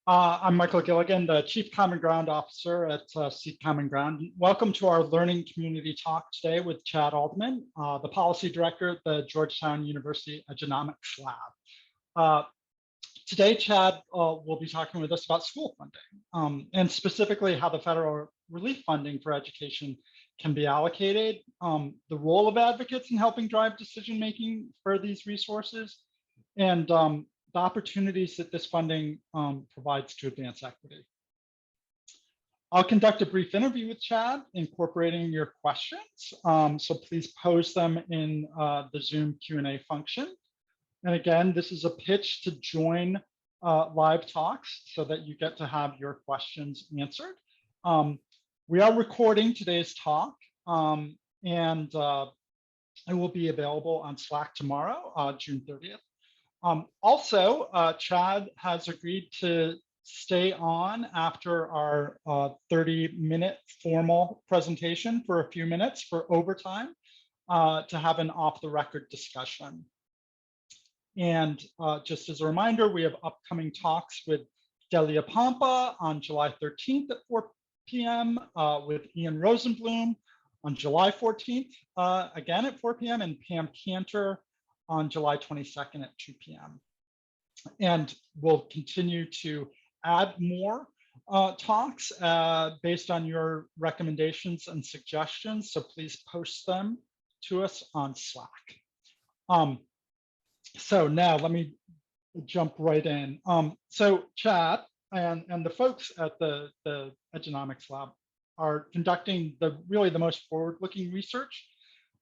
I'm Michael Gilligan, the Chief Common Ground Officer at Seek Common Ground. Welcome to our learning community talk today with Chad Aldeman, the Policy Director at the Georgetown University Edunomics Lab. Today, Chad will be talking with us about school funding and specifically how the federal relief funding for education can be allocated, the role of advocates in helping drive decision-making for these resources, and the opportunities that this funding provides to advance equity. I'll conduct a brief interview with Chad, incorporating your questions. So please pose them in the Zoom Q&A function. And again, this is a pitch to join live talks so that you get to have your questions answered. We are recording today's talk and it will be available on Slack tomorrow, June 30th. Also, Chad has agreed to stay on after our 30-minute formal presentation for a few minutes for overtime to have an off-the-record discussion. And just as a reminder, we have upcoming talks with Delia Pampa on July 13th at 4 p.m., with Ian Rosenblum on July 14th, again at 4 p.m., and Pam Cantor on July 22nd at 2 p.m. And we'll continue to add more talks based on your recommendations and suggestions. So please post them to us on Slack. So now let me jump right in. So Chad and the folks at the Edunomics Lab are conducting really the most forward-looking research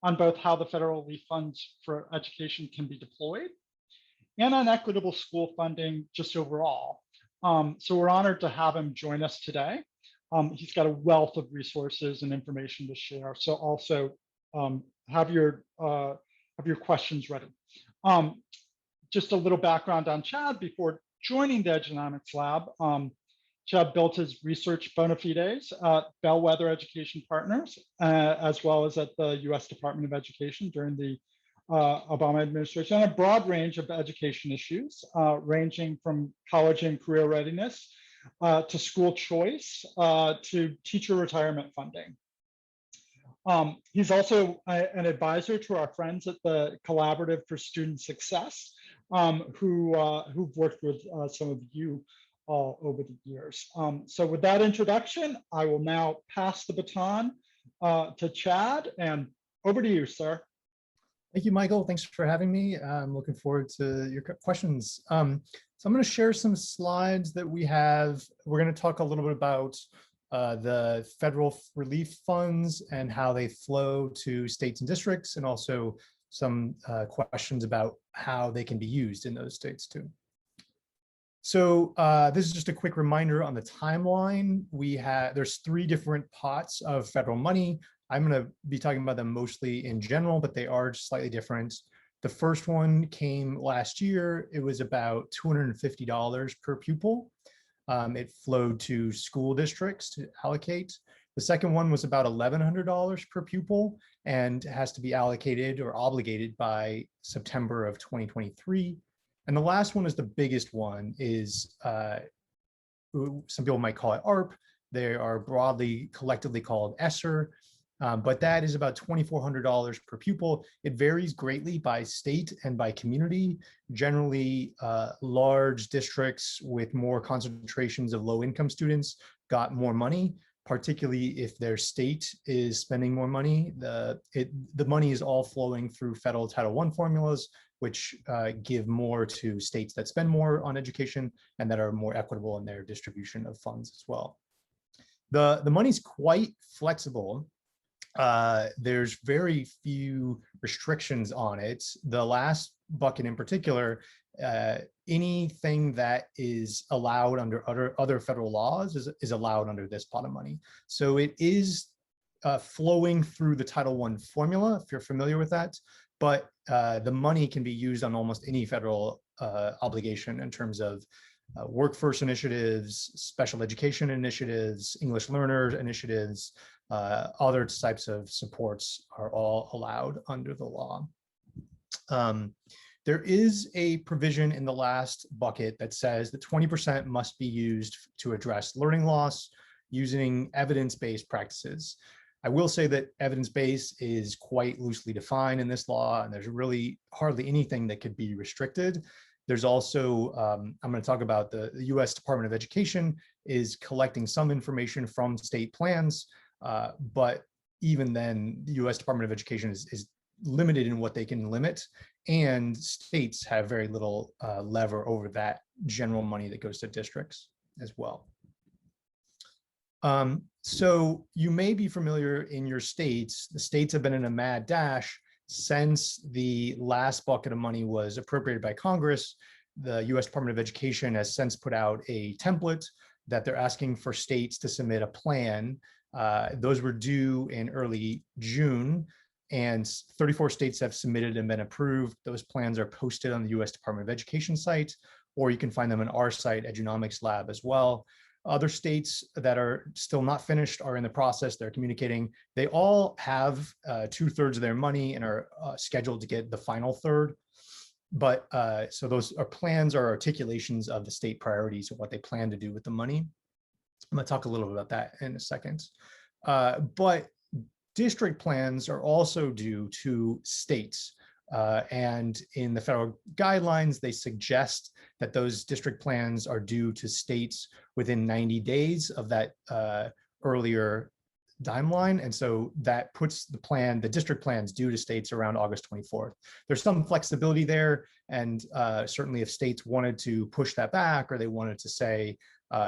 on both how the federal relief funds for education can be deployed and on equitable school funding just overall. So we're honored to have him join us today. He's got a wealth of resources and information to share. So also have your questions ready. Just a little background on Chad before joining the Edunomics Lab. Chad built his research bona fides at Bellwether Education Partners, as well as at the US Department of Education during the Obama administration, on a broad range of education issues, ranging from college and career readiness to school choice to teacher retirement funding. He's also an advisor to our friends at the Collaborative for Student Success, who've worked with some of you all over the years. So with that introduction, I will now pass the baton to Chad, and over to you, sir. Thank you, Michael. Thanks for having me. I'm looking forward to your questions. So I'm going to share some slides that we have. We're going to talk a little bit about the federal relief funds and how they flow to states and districts, and also some questions about how they can be used in those states too. So this is just a quick reminder on the timeline. There's 3 different pots of federal money. I'm going to be talking about them mostly in general, but they are slightly different. The first one came last year. It was about $250 per pupil. It flowed to school districts to allocate. The second one was about $1,100 per pupil and has to be allocated or obligated by September of 2023. And the last one is the biggest one, is some people might call it ARP. They are broadly, collectively called ESSER, but that is about $2,400 per pupil. It varies greatly by state and by community. Generally, large districts with more concentrations of low-income students got more money, particularly if their state is spending more money. The money is all flowing through federal Title I formulas, which give more to states that spend more on education and that are more equitable in their distribution of funds as well. The money's quite flexible. There's very few restrictions on it. The last bucket in particular, anything that is allowed under other federal laws is allowed under this pot of money. So it is flowing through the Title I formula, if you're familiar with that, but the money can be used on almost any federal obligation in terms of workforce initiatives, special education initiatives, English learner initiatives, other types of supports are all allowed under the law. There is a provision in the last bucket that says that 20% must be used to address learning loss using evidence-based practices. I will say that evidence-based is quite loosely defined in this law, and there's really hardly anything that could be restricted. There's also, I'm going to talk about the US Department of Education is collecting some information from state plans, but even then, the US Department of Education is limited in what they can limit, and states have very little lever over that general money that goes to districts as well. So you may be familiar in your states. The states have been in a mad dash since the last bucket of money was appropriated by Congress. The US Department of Education has since put out a template that they're asking for states to submit a plan. Those were due in early June, and 34 states have submitted and been approved. Those plans are posted on the US Department of Education site, or you can find them on our site, Edunomics Lab, as well. Other states that are still not finished are in the process. They're communicating. They all have 2/3 of their money and are scheduled to get the final third. But so those are plans or articulations of the state priorities of what they plan to do with the money. I'm going to talk a little bit about that in a second. But district plans are also due to states. And in the federal guidelines, they suggest that those district plans are due to states within 90 days of that earlier timeline. And so that puts the district plans due to states around August 24th. There's some flexibility there. And certainly if states wanted to push that back, or they wanted to say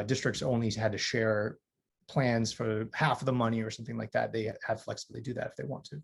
districts only had to share plans for half of the money or something like that, they have flexibility to do that if they want to.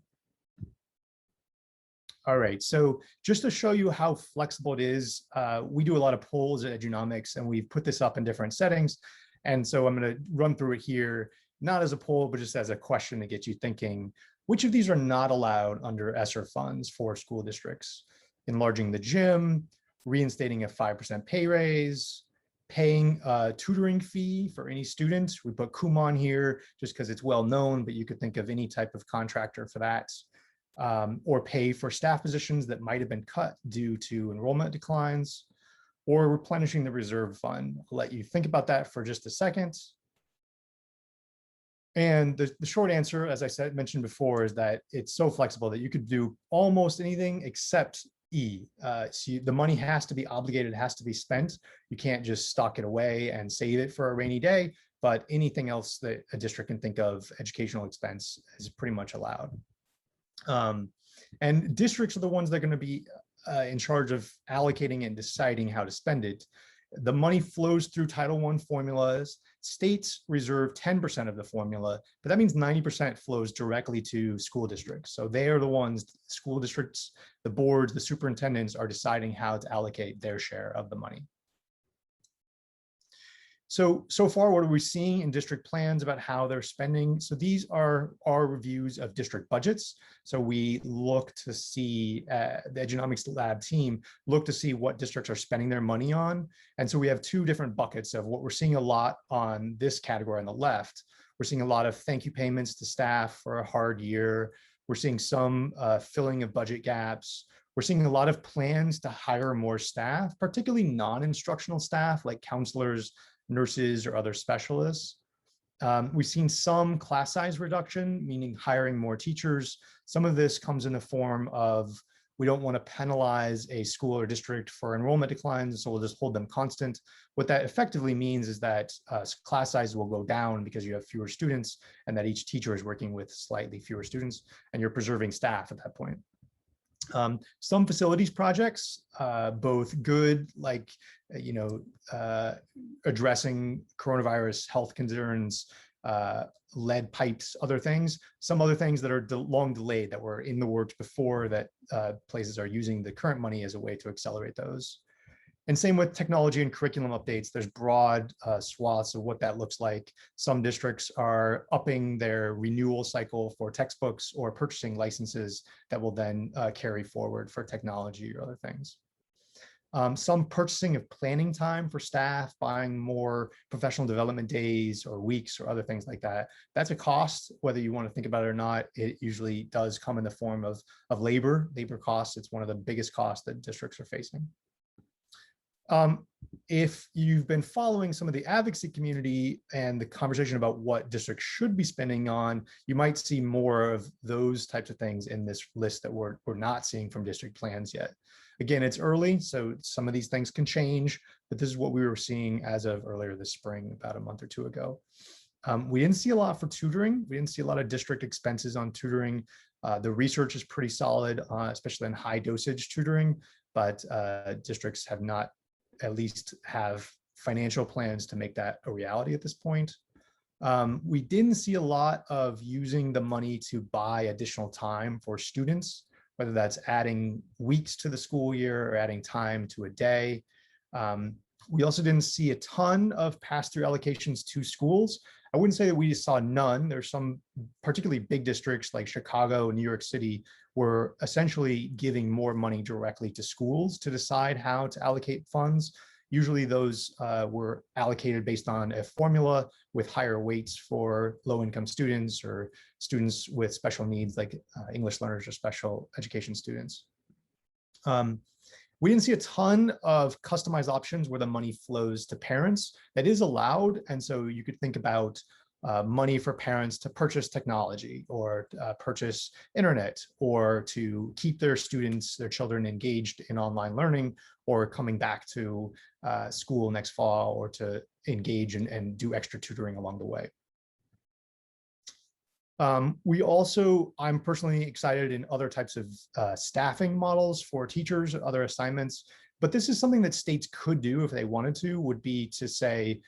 All right, so just to show you how flexible it is, we do a lot of polls at Edunomics, and we've put this up in different settings. And so I'm going to run through it here, not as a poll, but just as a question to get you thinking. Which of these are not allowed under ESSER funds for school districts? Enlarging the gym, reinstating a 5% pay raise, paying a tutoring fee for any student. We put Kumon here just because it's well known, but you could think of any type of contractor for that. Or pay for staff positions that might have been cut due to enrollment declines, or replenishing the reserve fund. I'll let you think about that for just a second. And the short answer, as I mentioned before, is that it's so flexible that you could do almost anything except E. So the money has to be obligated, it has to be spent. You can't just stock it away and save it for a rainy day, but anything else that a district can think of, educational expense, is pretty much allowed. And districts are the ones that are going to be in charge of allocating and deciding how to spend it. The money flows through Title I formulas. States reserve 10% of the formula, but that means 90% flows directly to school districts. So they are the ones, school districts, the boards, the superintendents are deciding how to allocate their share of the money. So far, what are we seeing in district plans about how they're spending? So these are our reviews of district budgets. So we look to see, the Edunomics Lab team look to see what districts are spending their money on. And so we have two different buckets of what we're seeing a lot on this category on the left. We're seeing a lot of thank you payments to staff for a hard year. We're seeing some filling of budget gaps. We're seeing a lot of plans to hire more staff, particularly non-instructional staff like counselors, nurses, or other specialists. We've seen some class size reduction, meaning hiring more teachers. Some of this comes in the form of, we don't want to penalize a school or district for enrollment declines, so we'll just hold them constant. What that effectively means is that class size will go down because you have fewer students, and that each teacher is working with slightly fewer students, and you're preserving staff at that point. Some facilities projects, both good, like, addressing coronavirus health concerns, lead pipes, other things. Some other things that are long delayed that were in the works before, that places are using the current money as a way to accelerate those. And same with technology and curriculum updates. There's broad swaths of what that looks like. Some districts are upping their renewal cycle for textbooks or purchasing licenses that will then carry forward for technology or other things. Some purchasing of planning time for staff, buying more professional development days or weeks or other things like that. That's a cost, whether you want to think about it or not. It usually does come in the form of labor costs. It's one of the biggest costs that districts are facing. If you've been following some of the advocacy community and the conversation about what districts should be spending on, you might see more of those types of things in this list that we're not seeing from district plans yet. Again, it's early, so some of these things can change, but this is what we were seeing as of earlier this spring, about a month or two ago. We didn't see a lot for tutoring. We didn't see a lot of district expenses on tutoring. The research is pretty solid, especially in high dosage tutoring, but districts have not at least have financial plans to make that a reality at this point. We didn't see a lot of using the money to buy additional time for students, whether that's adding weeks to the school year or adding time to a day. We also didn't see a ton of pass-through allocations to schools. I wouldn't say that we saw none. There's some particularly big districts like Chicago and New York City were essentially giving more money directly to schools to decide how to allocate funds. Usually those were allocated based on a formula with higher weights for low-income students or students with special needs like English learners or special education students. We didn't see a ton of customized options where the money flows to parents. That is allowed, and so you could think about money for parents to purchase technology or purchase internet or to keep their students, their children engaged in online learning or coming back to school next fall or to engage and do extra tutoring along the way. I'm personally excited in other types of staffing models for teachers, other assignments, but this is something that states could do if they wanted to, would be to say,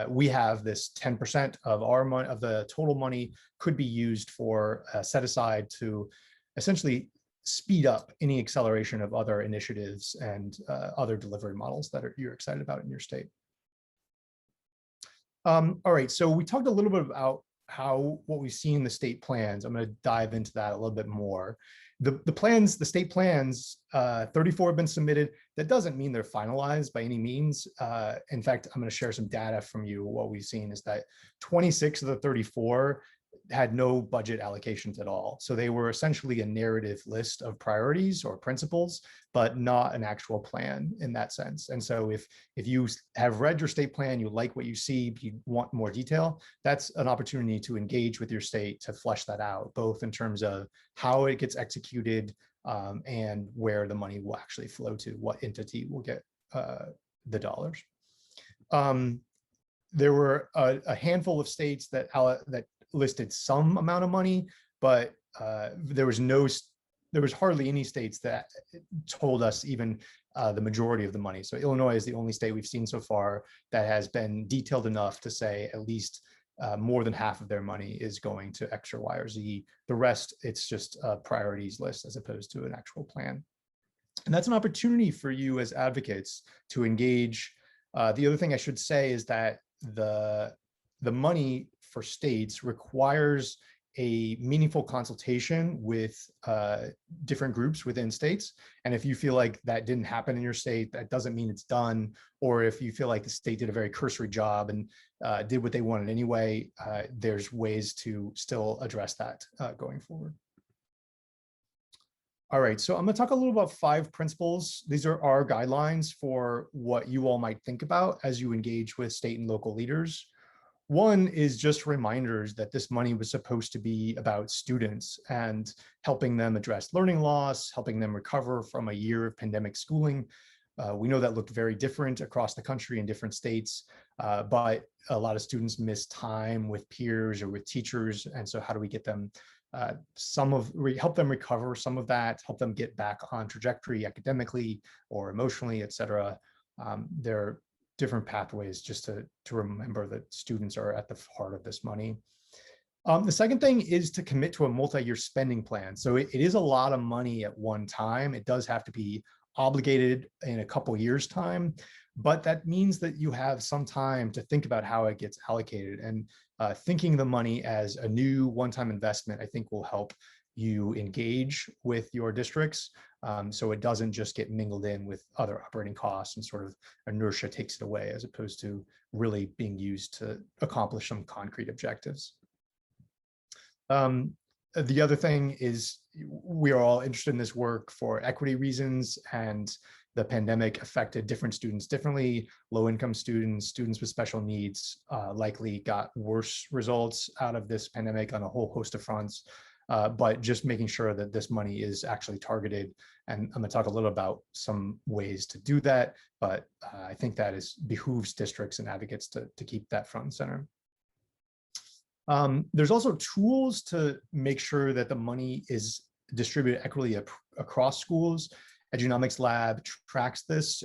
we have this 10% of our money, of the total money could be used for set aside to essentially speed up any acceleration of other initiatives and other delivery models that you're excited about in your state. All right, so we talked a little bit about what we've seen in the state plans. I'm going to dive into that a little bit more. The state plans, 34 have been submitted. That doesn't mean they're finalized by any means. In fact, I'm going to share some data from you. What we've seen is that 26 of the 34 had no budget allocations at all. So they were essentially a narrative list of priorities or principles, but not an actual plan in that sense. And so if you have read your state plan, you like what you see, you want more detail, that's an opportunity to engage with your state to flesh that out, both in terms of how it gets executed and where the money will actually flow to, what entity will get the dollars. There were a handful of states that listed some amount of money, but there was hardly any states that told us even the majority of the money. So Illinois is the only state we've seen so far that has been detailed enough to say at least more than half of their money is going to X or Y or Z. The rest, it's just a priorities list as opposed to an actual plan. And that's an opportunity for you as advocates to engage. The other thing I should say is that the money for states requires a meaningful consultation with different groups within states. And if you feel like that didn't happen in your state, that doesn't mean it's done. Or if you feel like the state did a very cursory job and did what they wanted anyway, there's ways to still address that going forward. All right, so I'm going to talk a little about 5 principles. These are our guidelines for what you all might think about as you engage with state and local leaders. One is just reminders that this money was supposed to be about students and helping them address learning loss, helping them recover from a year of pandemic schooling. We know that looked very different across the country in different states, but a lot of students miss time with peers or with teachers. And so how do we get them help them recover some of that, help them get back on trajectory academically or emotionally, et cetera. There are different pathways just to remember that students are at the heart of this money. The second thing is to commit to a multi-year spending plan. So it is a lot of money at one time. It does have to be obligated in a couple years' time, but that means that you have some time to think about how it gets allocated, and thinking the money as a new one-time investment, I think, will help you engage with your districts So it doesn't just get mingled in with other operating costs and sort of inertia takes it away, as opposed to really being used to accomplish some concrete objectives. The other thing is we are all interested in this work for equity reasons, and the pandemic affected different students differently. Low-income students, students with special needs likely got worse results out of this pandemic on a whole host of fronts. But just making sure that this money is actually targeted. And I'm gonna talk a little about some ways to do that, but I think that behooves districts and advocates to keep that front and center. There's also tools to make sure that the money is distributed equitably across schools. Edunomics Lab tracks this.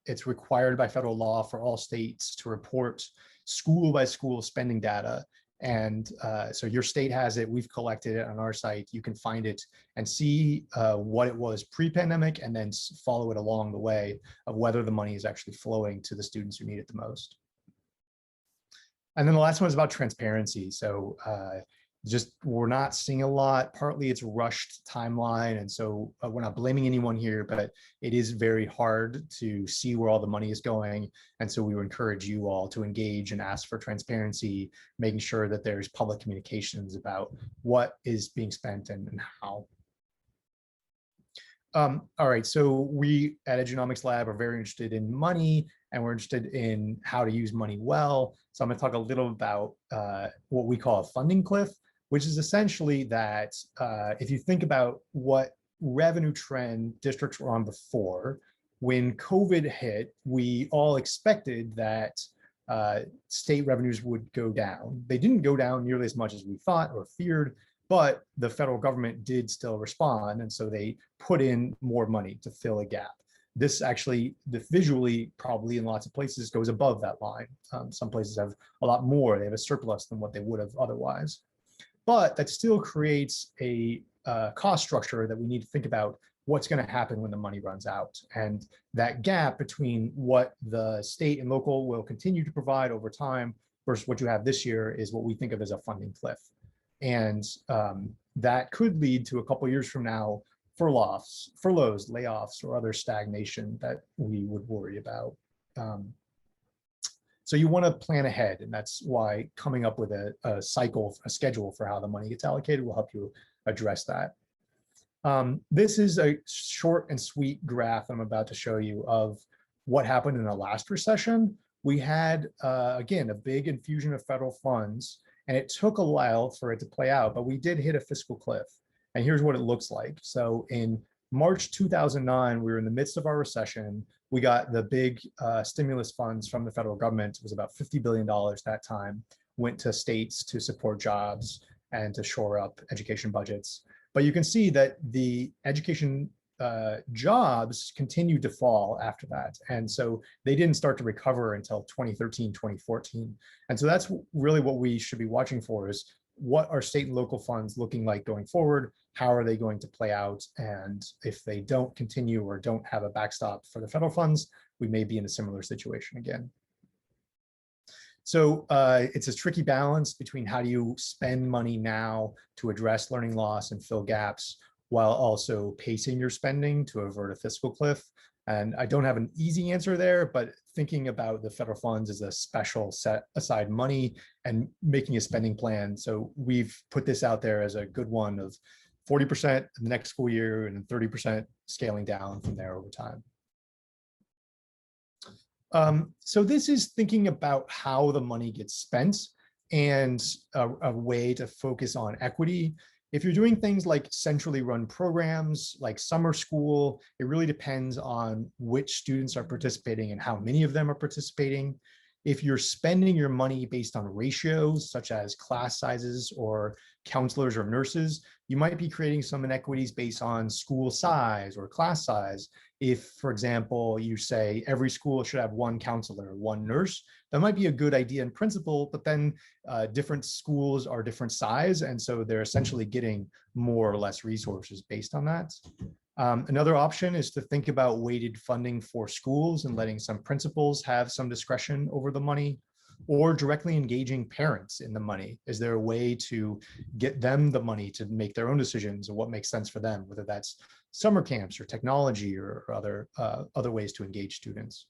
It's required by federal law for all states to report school by school spending data. And so your state has it, we've collected it on our site. You can find it and see what it was pre-pandemic and then follow it along the way of whether the money is actually flowing to the students who need it the most. And then the last one is about transparency. So just we're not seeing a lot. Partly it's rushed timeline. And so we're not blaming anyone here, but it is very hard to see where all the money is going. And so we would encourage you all to engage and ask for transparency, making sure that there's public communications about what is being spent and how. All right, so we at Edunomics Lab are very interested in money, and we're interested in how to use money well. So I'm going to talk a little about what we call a funding cliff, which is essentially that if you think about what revenue trend districts were on before, when COVID hit, we all expected that state revenues would go down. They didn't go down nearly as much as we thought or feared, but the federal government did still respond. And so they put in more money to fill a gap. This actually, visually, probably in lots of places goes above that line. Some places have a lot more. They have a surplus than what they would have otherwise. But that still creates a cost structure that we need to think about what's going to happen when the money runs out. And that gap between what the state and local will continue to provide over time versus what you have this year is what we think of as a funding cliff. And that could lead to a couple of years from now, furloughs, layoffs, or other stagnation that we would worry about. So you want to plan ahead, and that's why coming up with a schedule for how the money gets allocated will help you address that. This is a short and sweet graph I'm about to show you of what happened in the last recession. We had, again, a big infusion of federal funds, and it took a while for it to play out, but we did hit a fiscal cliff. And here's what it looks like. So in March 2009, we were in the midst of our recession. We got the big stimulus funds from the federal government. It was about $50 billion that time, went to states to support jobs and to shore up education budgets. But you can see that the education jobs continued to fall after that. And so they didn't start to recover until 2013, 2014. And so that's really what we should be watching for, is what are state and local funds looking like going forward? How are they going to play out? And if they don't continue or don't have a backstop for the federal funds, we may be in a similar situation again. So it's a tricky balance between how do you spend money now to address learning loss and fill gaps, while also pacing your spending to avert a fiscal cliff. And I don't have an easy answer there, but thinking about the federal funds as a special set aside money and making a spending plan. So we've put this out there as a good one of 40% the next school year and 30% scaling down from there over time. So this is thinking about how the money gets spent and a way to focus on equity. If you're doing things like centrally run programs like summer school, it really depends on which students are participating and how many of them are participating. If you're spending your money based on ratios, such as class sizes or counselors or nurses, you might be creating some inequities based on school size or class size. If, for example, you say every school should have one counselor, one nurse, that might be a good idea in principle, but then different schools are different size, and so they're essentially getting more or less resources based on that. Another option is to think about weighted funding for schools and letting some principals have some discretion over the money, or directly engaging parents in the money. Is there a way to get them the money to make their own decisions of what makes sense for them, whether that's summer camps or technology or other ways to engage students.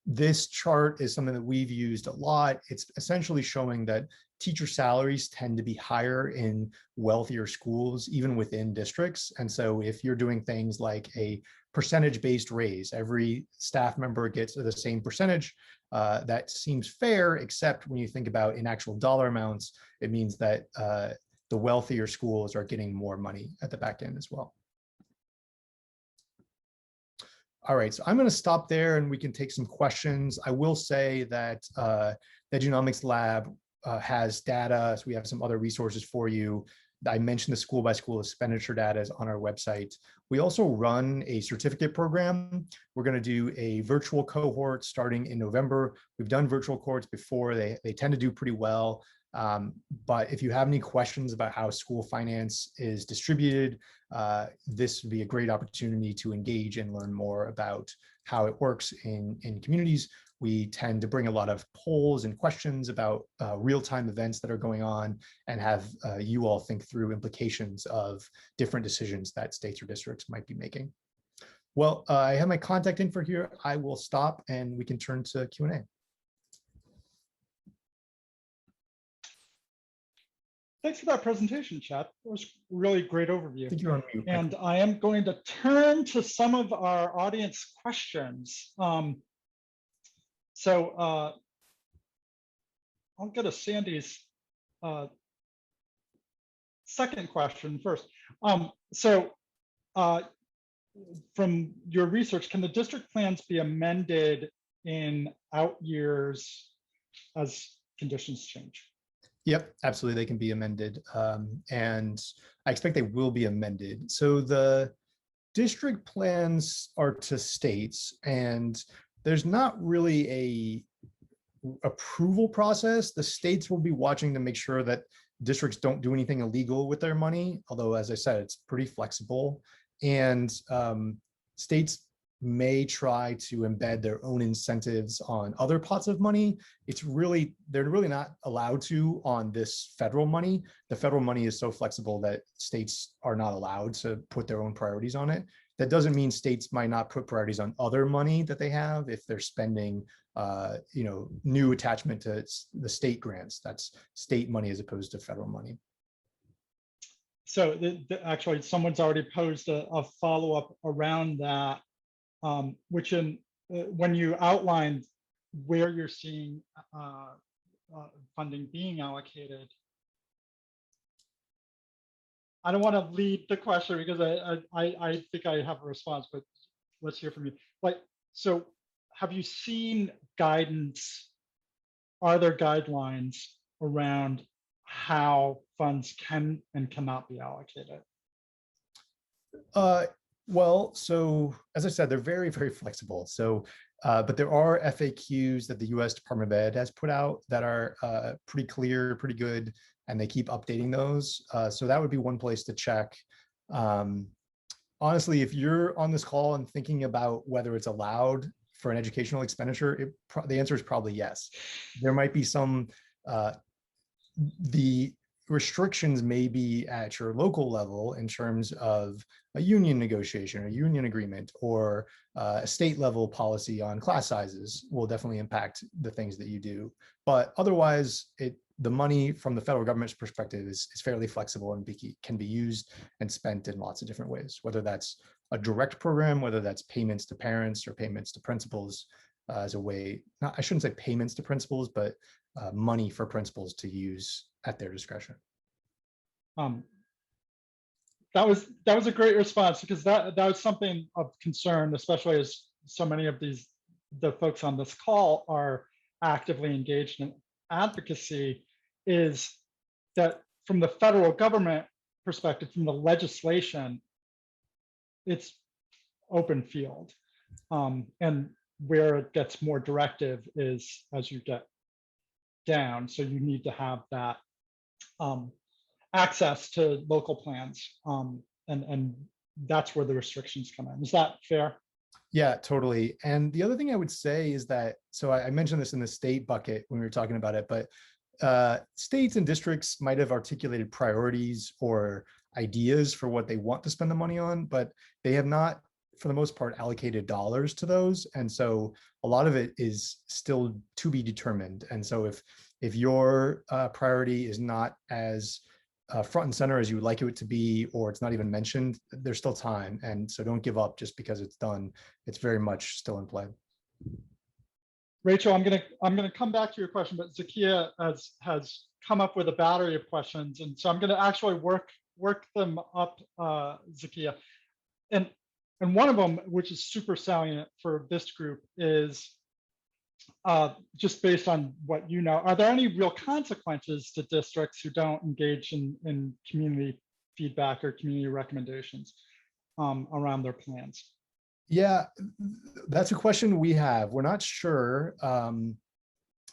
This chart is something that we've used a lot. It's essentially showing that teacher salaries tend to be higher in wealthier schools, even within districts. And so if you're doing things like a percentage-based raise, every staff member gets the same percentage, that seems fair, except when you think about in actual dollar amounts, it means that the wealthier schools are getting more money at the back end as well. All right, so I'm going to stop there and we can take some questions. I will say that the Edunomics Lab has data, so we have some other resources for you. I mentioned the school by school expenditure data is on our website. We also run a certificate program. We're going to do a virtual cohort starting in November. We've done virtual cohorts before. They tend to do pretty well. But if you have any questions about how school finance is distributed, this would be a great opportunity to engage and learn more about how it works in communities. We tend to bring a lot of polls and questions about real-time events that are going on and have you all think through implications of different decisions that states or districts might be making. Well, I have my contact info here. I will stop and we can turn to Q&A. Thanks for that presentation, Chad. It was a really great overview. I think you're on mute, Michael. And I am going to turn to some of our audience questions. I'll go to Sandy's second question first. From your research, can the district plans be amended in out years as conditions change? Yep, absolutely, they can be amended. And I expect they will be amended. So the district plans are to states, and there's not really a approval process. The states will be watching to make sure that districts don't do anything illegal with their money, although, as I said, it's pretty flexible. And states may try to embed their own incentives on other pots of money. They're really not allowed to on this federal money. The federal money is so flexible that states are not allowed to put their own priorities on it. That doesn't mean states might not put priorities on other money that they have if they're spending new attachment to the state grants. That's state money as opposed to federal money. So actually, someone's already posed a follow-up around that, which when you outlined where you're seeing funding being allocated, I don't want to lead the question because I think I have a response, but let's hear from you. So have you seen guidance? Are there guidelines around how funds can and cannot be allocated? Well, so as I said, they're very, very flexible. So, but there are FAQs that the U.S. Department of Ed has put out that are pretty clear, pretty good, and they keep updating those. So that would be one place to check. Honestly, if you're on this call and thinking about whether it's allowed for an educational expenditure, the answer is probably yes. There might be some, the restrictions may be at your local level in terms of a union negotiation, a union agreement, or a state level policy on class sizes will definitely impact the things that you do. But otherwise, the money from the federal government's perspective is fairly flexible and can be used and spent in lots of different ways, whether that's a direct program, whether that's payments to parents or payments to principals as a way, I shouldn't say payments to principals, but money for principals to use at their discretion. That was a great response, because that was something of concern, especially as so many of the folks on this call are actively engaged in advocacy, is that from the federal government perspective, from the legislation, it's open field. And where it gets more directive is as you get down. So you need to have that access to local plans. And that's where the restrictions come in. Is that fair? Yeah, totally. And the other thing I would say is that, so I mentioned this in the state bucket when we were talking about it, but states and districts might have articulated priorities or ideas for what they want to spend the money on, but they have not, for the most part, allocated dollars to those. And so a lot of it is still to be determined. And so if your priority is not as front and center as you would like it to be, or it's not even mentioned, there's still time. And so don't give up just because it's done. It's very much still in play. Rachel, I'm gonna come back to your question, but Zakia has come up with a battery of questions, and so I'm gonna actually work them up, Zakia. And one of them, which is super salient for this group, is just based on what you know, are there any real consequences to districts who don't engage in community feedback or community recommendations around their plans? Yeah, that's a question we have. We're not sure.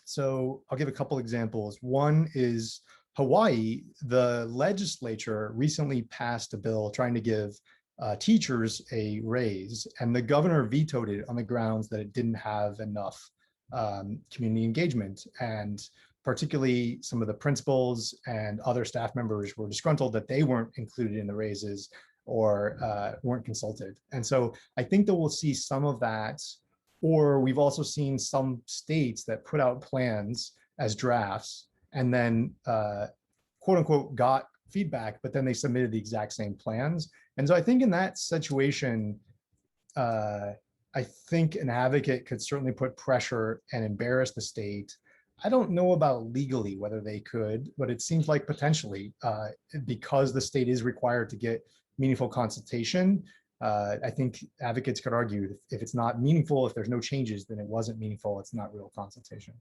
So I'll give a couple examples. One is Hawaii. The legislature recently passed a bill trying to give teachers a raise, and the governor vetoed it on the grounds that it didn't have enough community engagement. And particularly some of the principals and other staff members were disgruntled that they weren't included in the raises or weren't consulted. And so I think that we'll see some of that, or we've also seen some states that put out plans as drafts and then quote unquote got feedback, but then they submitted the exact same plans. And so I think in that situation, I think an advocate could certainly put pressure and embarrass the state. I don't know about legally whether they could, but it seems like potentially because the state is required to get meaningful consultation. I think advocates could argue if it's not meaningful, if there's no changes, then it wasn't meaningful. It's not real consultation.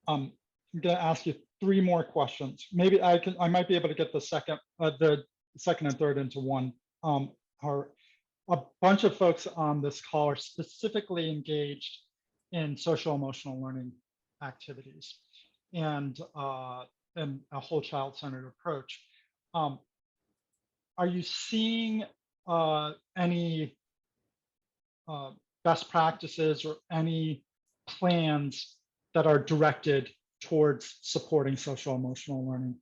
I'm going to ask you 3 more questions. Maybe I might be able to get the second and third into one. A bunch of folks on this call are specifically engaged in social emotional learning activities and a whole child-centered approach. Are you seeing any best practices or any plans that are directed towards supporting social emotional learning?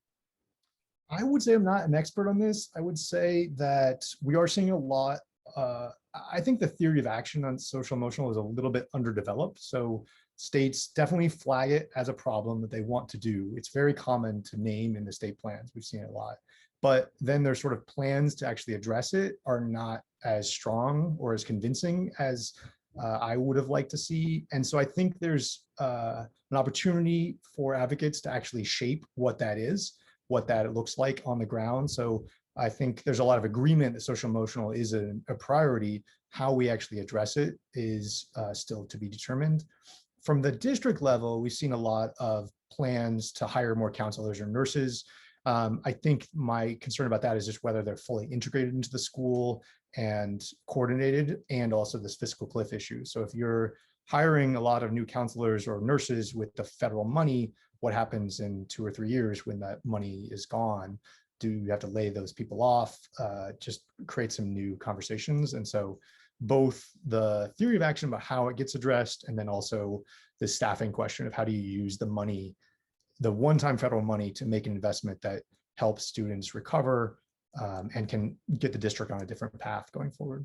I would say I'm not an expert on this. I would say that we are seeing a lot. I think the theory of action on social emotional is a little bit underdeveloped. So states definitely flag it as a problem that they want to do. It's very common to name in the state plans. We've seen it a lot. But then their sort of plans to actually address it are not as strong or as convincing as I would have liked to see. And so I think there's an opportunity for advocates to actually shape what that is, what that looks like on the ground. So I think there's a lot of agreement that social emotional is a priority. How we actually address it is still to be determined. From the district level, we've seen a lot of plans to hire more counselors or nurses. I think my concern about that is just whether they're fully integrated into the school and coordinated, and also this fiscal cliff issue. So if you're hiring a lot of new counselors or nurses with the federal money, what happens in 2 or 3 years when that money is gone? Do you have to lay those people off? Just create some new conversations. And so both the theory of action about how it gets addressed, and then also the staffing question of how do you use the money, the one-time federal money, to make an investment that helps students recover and can get the district on a different path going forward.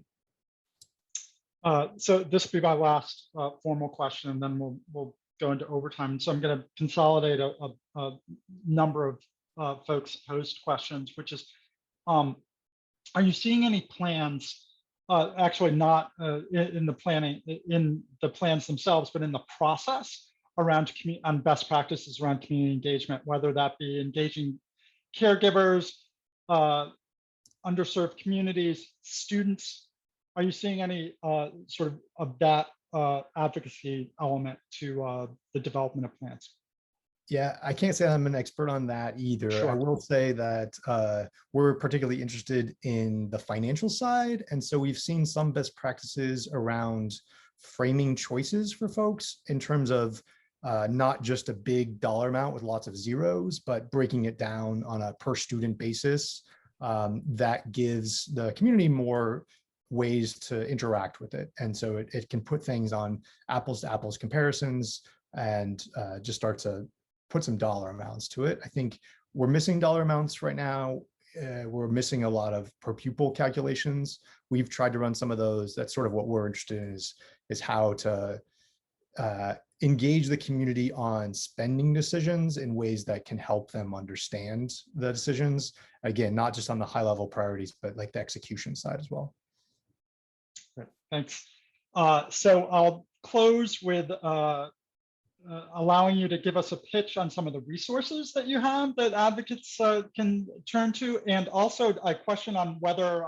So this will be my last formal question, and then we'll go into overtime. So I'm going to consolidate a number of folks posed questions, which is, are you seeing any plans, actually not in the planning, in the plans themselves, but in the process around on best practices around community engagement, whether that be engaging caregivers, underserved communities, students? Are you seeing any sort of that advocacy element to the development of plans? Yeah, I can't say I'm an expert on that either. Sure. I will say that we're particularly interested in the financial side. And so we've seen some best practices around framing choices for folks in terms of not just a big dollar amount with lots of zeros, but breaking it down on a per student basis that gives the community more ways to interact with it. And so it can put things on apples to apples comparisons and just start to put some dollar amounts to it. I think we're missing dollar amounts right now we're missing a lot of per pupil calculations. We've tried to run some of those. That's sort of what we're interested in, is how to engage the community on spending decisions in ways that can help them understand the decisions. Again, not just on the high level priorities, but like the execution side as well. Great, thanks. So I'll close with allowing you to give us a pitch on some of the resources that you have that advocates can turn to, and also a question on whether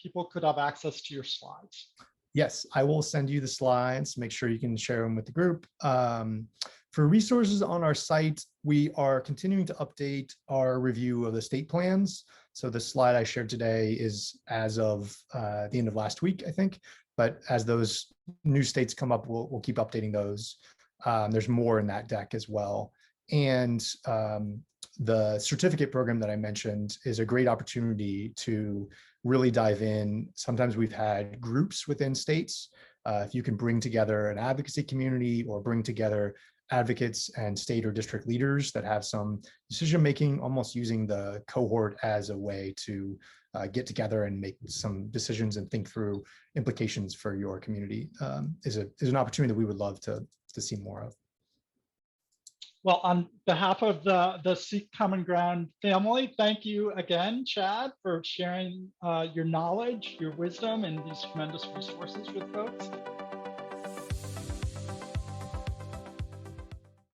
people could have access to your slides. Yes, I will send you the slides. Make sure you can share them with the group. For resources on our site, we are continuing to update our review of the state plans. So the slide I shared today is as of the end of last week, I think. But as those new states come up, we'll keep updating those. There's more in that deck as well. And the certificate program that I mentioned is a great opportunity to really dive in. Sometimes we've had groups within states. If you can bring together an advocacy community or bring together advocates and state or district leaders that have some decision-making, almost using the cohort as a way to get together and make some decisions and think through implications for your community, is an opportunity that we would love to see more of. Well, on behalf of the Seek Common Ground family, thank you again, Chad, for sharing your knowledge, your wisdom, and these tremendous resources with folks.